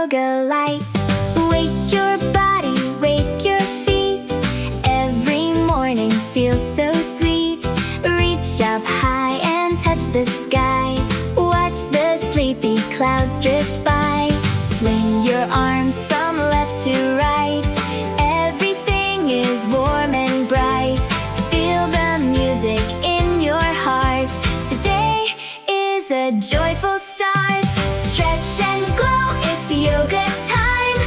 yoga light. Wake your body, wake your feet. Every morning feels so sweet. Reach up high and touch the sky. Watch the sleepy clouds drift by. Swing your arms from left to right. Everything is warm and bright. Feel the music in your heart. Today is a joyful start. Stretch and glow, it's yoga time.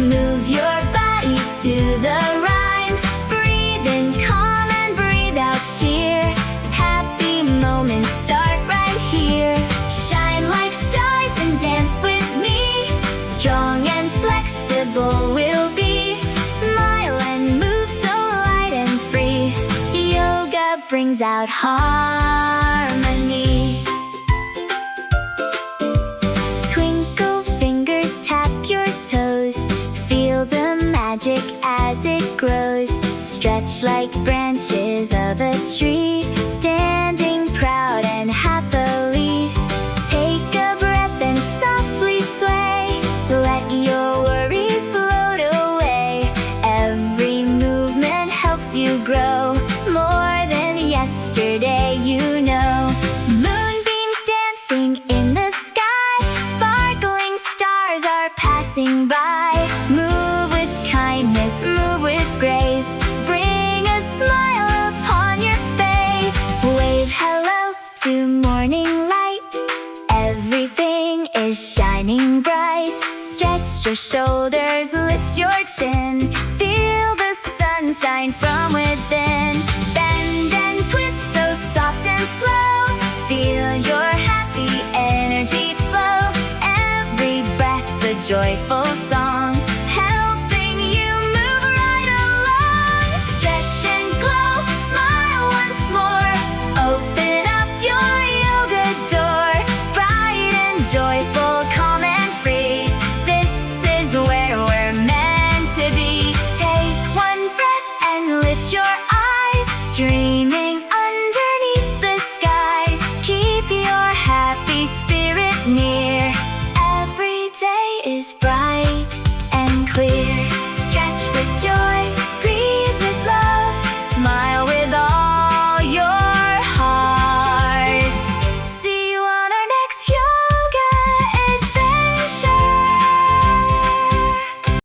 Move your body to the rhyme. Breathe in calm and breathe out cheer. Happy moments start right here. Shine like stars and dance with me. Strong and flexible we'll be. Smile and move so light and free. Yoga brings out harmony. Twinkle fingers, tap your toes. Feel the magic as it grows. Stretch like branches of a tree, standing proud and happily. Take a breath and softly sway. Let your worries float away. Every movement helps you grow. More than yesterday, you know. Moonbeams dancing in the sky. Sparkling stars are passing by. Move with kindness, move with grace. Bring a smile upon your face. Wave hello to morning light. Everything is shining bright. Stretch your shoulders, lift your chin. Feel the sunshine from within. Bend and twist so soft and slow. Feel your happy energy flow. Every breath's a joyful song.